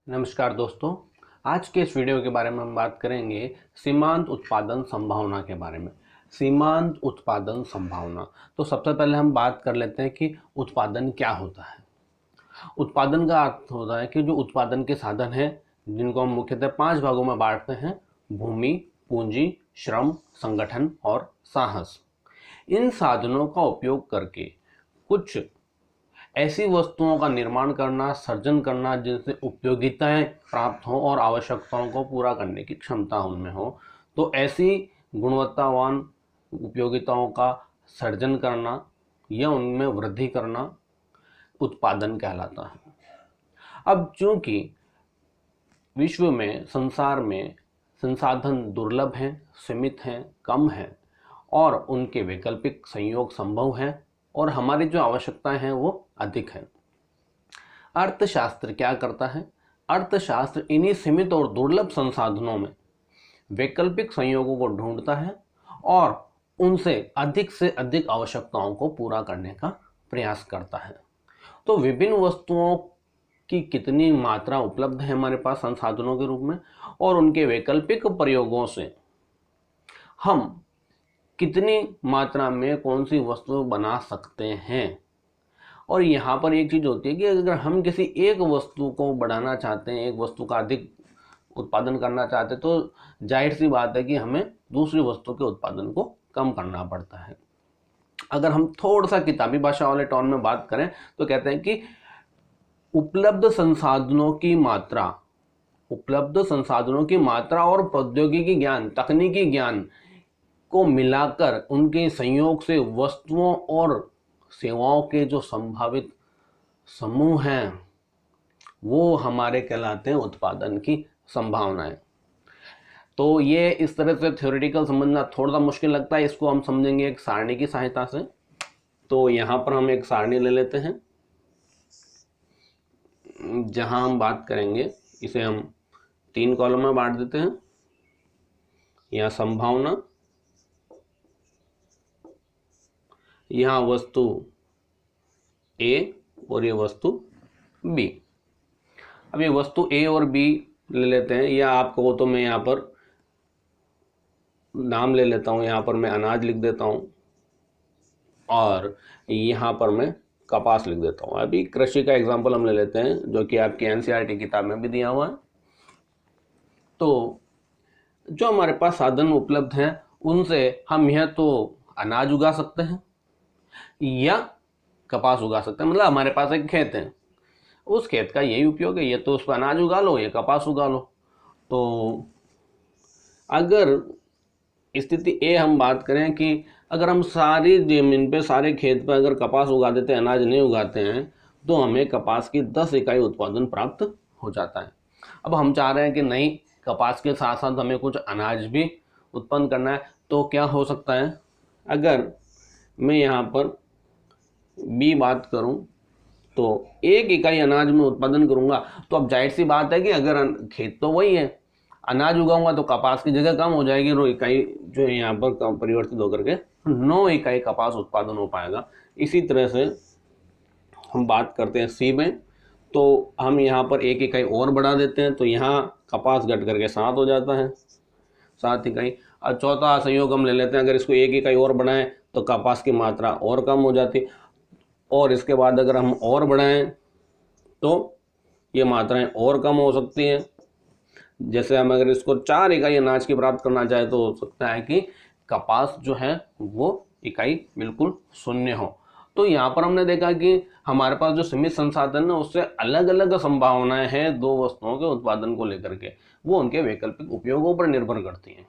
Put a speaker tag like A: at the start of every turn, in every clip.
A: नमस्कार दोस्तों। आज के इस वीडियो के बारे में हम बात करेंगे सीमांत उत्पादन संभावना के बारे में। सीमांत उत्पादन संभावना, तो सबसे पहले हम बात कर लेते हैं कि उत्पादन क्या होता है। उत्पादन का अर्थ होता है कि जो उत्पादन के साधन हैं, जिनको हम मुख्यतः 5 भागों में बांटते हैं: भूमि, पूंजी, श्रम, संगठन और साहस। इन साधनों का उपयोग करके कुछ ऐसी वस्तुओं का निर्माण करना, सर्जन करना जिनसे उपयोगिताएं प्राप्त हों और आवश्यकताओं को पूरा करने की क्षमता उनमें हो। तो ऐसी गुणवत्तावान उपयोगिताओं का सर्जन करना या उनमें वृद्धि करना उत्पादन कहलाता है। अब चूंकि विश्व में, संसार में संसाधन दुर्लभ हैं, सीमित हैं, कम हैं और उनके वैकल्पिक संयोग संभव हैं और हमारी जो आवश्यकताएं हैं वो अधिक है। अर्थशास्त्र क्या करता है? अर्थशास्त्र इन्हीं सीमित और दुर्लभ संसाधनों में वैकल्पिक संयोगों को ढूंढता है और उनसे से अधिक आवश्यकताओं को पूरा करने का प्रयास करता है। तो विभिन्न वस्तुओं की कितनी मात्रा उपलब्ध है हमारे पास संसाधनों के रूप में और उनके वैकल्पिक प्रयोगों से हम कितनी मात्रा में कौन सी वस्तु बना सकते हैं। और यहाँ पर एक चीज़ होती है कि अगर हम किसी एक वस्तु को बढ़ाना चाहते हैं, एक वस्तु का अधिक उत्पादन करना चाहते हैं, तो जाहिर सी बात है कि हमें दूसरी वस्तु के उत्पादन को कम करना पड़ता है। अगर हम थोड़ा सा किताबी भाषा वाले टोन में बात करें तो कहते हैं कि उपलब्ध संसाधनों की मात्रा और प्रौद्योगिकी ज्ञान, तकनीकी ज्ञान को मिलाकर उनके संयोग से वस्तुओं और सेवाओं के जो संभावित समूह हैं वो हमारे कहलाते हैं उत्पादन की संभावनाएं। तो ये इस तरह से थ्योरेटिकल समझना थोड़ा सा मुश्किल लगता है। इसको हम समझेंगे एक सारणी की सहायता से। तो यहाँ पर हम एक सारणी ले लेते हैं जहां हम बात करेंगे, इसे हम 3 कॉलम में बांट देते हैं। यहाँ संभावना, यहाँ वस्तु A और ये वस्तु B। अब ये वस्तु A और B ले लेते हैं, या आपको तो मैं यहाँ पर नाम ले लेता हूँ। यहाँ पर मैं अनाज लिख देता हूँ और यहाँ पर मैं कपास लिख देता हूँ। अभी कृषि का एग्जाम्पल हम ले लेते हैं जो कि आपकी NCERT किताब में भी दिया हुआ है। तो जो हमारे पास साधन उपलब्ध हैं उनसे हम यह तो अनाज उगा सकते हैं या कपास उगा सकते हैं। मतलब हमारे पास एक खेत है, उस खेत का यही उपयोग है, ये तो उस पर अनाज उगा लो या कपास उगा लो। तो अगर स्थिति ए हम बात करें कि अगर हम सारी जमीन पे, सारे खेत पे अगर कपास उगा देते हैं, अनाज नहीं उगाते हैं, तो हमें कपास की 10 इकाई उत्पादन प्राप्त हो जाता है। अब हम चाह रहे हैं कि नहीं, कपास के साथ साथ हमें कुछ अनाज भी उत्पन्न करना है। तो क्या हो सकता है, अगर मैं यहाँ पर B बात करूं तो 1 इकाई अनाज में उत्पादन करूंगा। तो अब जाहिर सी बात है कि अगर खेत तो वही है, अनाज उगाऊंगा तो कपास की जगह कम हो जाएगी, 9 इकाई जो है यहाँ पर परिवर्तित होकर के 9 इकाई कपास उत्पादन हो पाएगा। इसी तरह से हम बात करते हैं C में, तो हम यहाँ पर 1 इकाई और बढ़ा देते हैं, तो यहाँ कपास घट करके 7 हो जाता है, 7 इकाई। अब चौथा संयोग हम ले लेते हैं, अगर इसको 1 इकाई और बढ़ाएं तो कपास की मात्रा और कम हो जाती, और इसके बाद अगर हम और बढ़ाएं तो ये मात्राएं और कम हो सकती हैं। जैसे हम अगर इसको 4 इकाई अनाज की प्राप्त करना चाहे तो हो सकता है कि कपास जो है वो इकाई बिल्कुल शून्य हो। तो यहाँ पर हमने देखा कि हमारे पास जो सीमित संसाधन है उससे अलग अलग संभावनाएं हैं दो वस्तुओं के उत्पादन को लेकर के, वो उनके वैकल्पिक उपयोगों पर निर्भर करती हैं।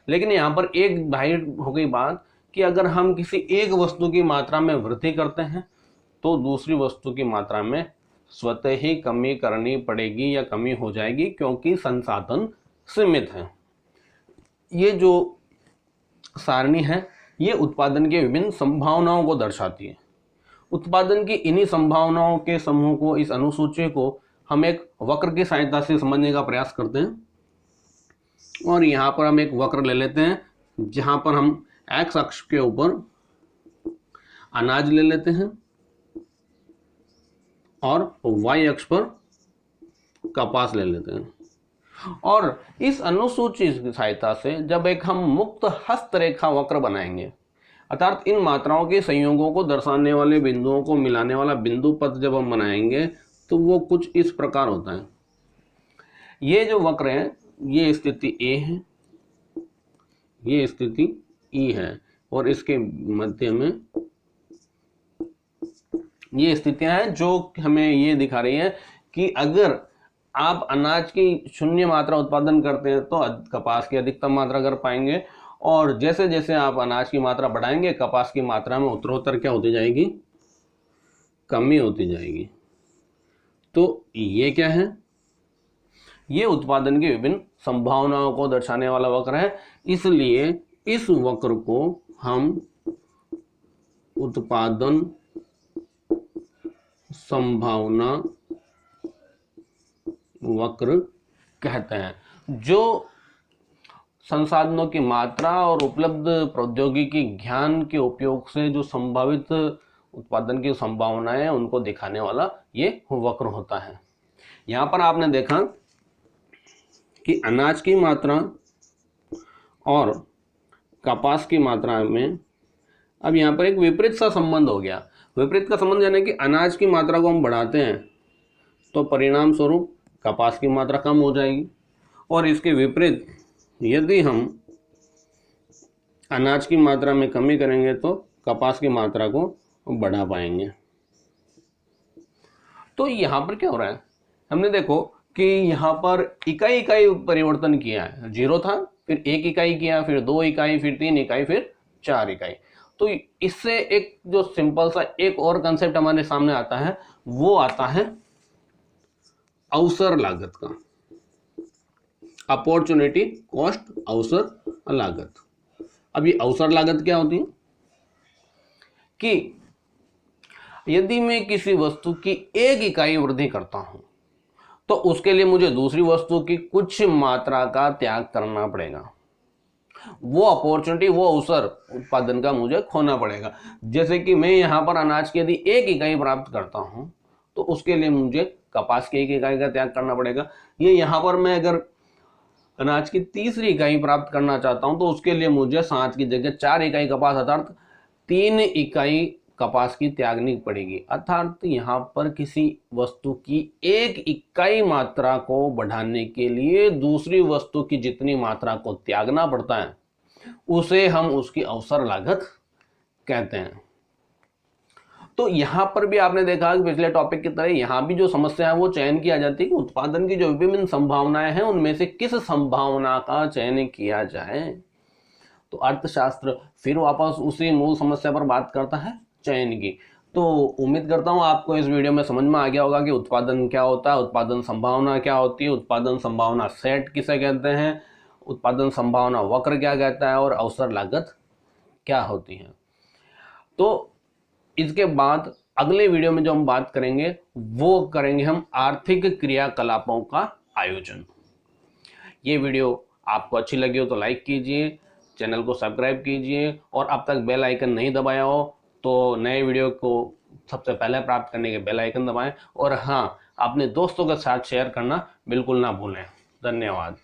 A: लेकिन यहाँ पर एक बाहर हो गई बात कि अगर हम किसी एक वस्तु की मात्रा में वृद्धि करते हैं तो दूसरी वस्तु की मात्रा में स्वतः ही कमी करनी पड़ेगी या कमी हो जाएगी, क्योंकि संसाधन सीमित है। ये जो सारणी है ये उत्पादन के विभिन्न संभावनाओं को दर्शाती है। उत्पादन की इन्हीं संभावनाओं के समूह को, इस अनुसूची को हम एक वक्र की सहायता से समझने का प्रयास करते हैं। और यहाँ पर हम एक वक्र ले लेते हैं जहाँ पर हम एक्स अक्ष के ऊपर अनाज ले लेते हैं और y अक्ष पर कपास ले लेते हैं। और इस अनुसूची की सहायता से जब एक हम मुक्त हस्तरेखा वक्र बनाएंगे, अर्थात इन मात्राओं के संयोगों को दर्शाने वाले बिंदुओं को मिलाने वाला बिंदु पथ जब हम बनाएंगे तो वो कुछ इस प्रकार होता है। ये जो वक्र है ये स्थिति ए है, ये स्थिति ई है, और इसके मध्य में ये स्थितियां हैं जो हमें ये दिखा रही है कि अगर आप अनाज की शून्य मात्रा उत्पादन करते हैं तो कपास की अधिकतम मात्रा कर पाएंगे, और जैसे जैसे आप अनाज की मात्रा बढ़ाएंगे कपास की मात्रा में उत्तरोत्तर क्या होती जाएगी, कमी होती जाएगी। तो ये क्या है, ये उत्पादन की विभिन्न संभावनाओं को दर्शाने वाला वक्र है। इसलिए इस वक्र को हम उत्पादन संभावना वक्र कहते हैं, जो संसाधनों की मात्रा और उपलब्ध प्रौद्योगिकी ज्ञान के उपयोग से जो संभावित उत्पादन की संभावनाएं हैं उनको दिखाने वाला ये वक्र होता है। यहाँ पर आपने देखा कि अनाज की मात्रा और कपास की मात्रा में अब यहाँ पर एक विपरीत सा संबंध हो गया। विपरीत का संबंध यानी कि अनाज की मात्रा को हम बढ़ाते हैं तो परिणाम स्वरूप कपास की मात्रा कम हो जाएगी, और इसके विपरीत यदि हम अनाज की मात्रा में कमी करेंगे तो कपास की मात्रा को बढ़ा पाएंगे। तो यहाँ पर क्या हो रहा है, हमने देखो कि यहाँ पर इकाई इकाई परिवर्तन किया है। 0 था, फिर 1 इकाई किया, फिर 2 इकाई, फिर 3 इकाई, फिर 4 इकाई। तो इससे एक जो सिंपल सा एक और कंसेप्ट हमारे सामने आता है, वो आता है अवसर लागत का, अपॉर्चुनिटी कॉस्ट, अवसर लागत। अब ये अवसर लागत क्या होती है कि यदि मैं किसी वस्तु की 1 इकाई वृद्धि करता हूं तो उसके लिए मुझे दूसरी वस्तु की कुछ मात्रा का त्याग करना पड़ेगा। वो अपॉर्चुनिटी, वो अवसर उत्पादन का मुझे खोना पड़ेगा। जैसे कि मैं यहाँ पर अनाज की यदि 1 इकाई प्राप्त करता हूँ तो उसके लिए मुझे कपास की 1 इकाई का त्याग करना पड़ेगा। ये यहाँ पर मैं अगर अनाज की तीसरी इकाई प्राप्त करना चाहता हूँ तो उसके लिए मुझे 7 की जगह 4 इकाई कपास अर्थात 3 इकाई कपास की त्यागनी पड़ेगी। अर्थात यहाँ पर किसी वस्तु की 1 इकाई मात्रा को बढ़ाने के लिए दूसरी वस्तु की जितनी मात्रा को त्यागना पड़ता है उसे हम उसकी अवसर लागत कहते हैं। तो यहाँ पर भी आपने देखा कि पिछले टॉपिक की तरह यहाँ भी जो समस्या है वो चयन किया जाती है कि उत्पादन की जो विभिन्न संभावनाएं हैं उनमें से किस संभावना का चयन किया जाए। तो अर्थशास्त्र फिर वापस उसी मूल समस्या पर बात करता है, चयन की। तो उम्मीद करता हूँ आपको इस वीडियो में समझ में आ गया होगा कि उत्पादन क्या होता है, उत्पादन संभावना क्या होती है, उत्पादन संभावना सेट किसे कहते हैं, उत्पादन संभावना वक्र क्या कहता है और अवसर लागत क्या होती है। तो इसके बाद अगले वीडियो में जो हम बात करेंगे वो करेंगे हम आर्थिक क्रियाकलापों का आयोजन। ये वीडियो आपको अच्छी लगी हो तो लाइक कीजिए, चैनल को सब्सक्राइब कीजिए, और अब तक बेल आइकन नहीं दबाया हो तो नए वीडियो को सबसे पहले प्राप्त करने के बेल आइकन दबाएं, और हाँ, अपने दोस्तों के साथ शेयर करना बिल्कुल ना भूलें। धन्यवाद।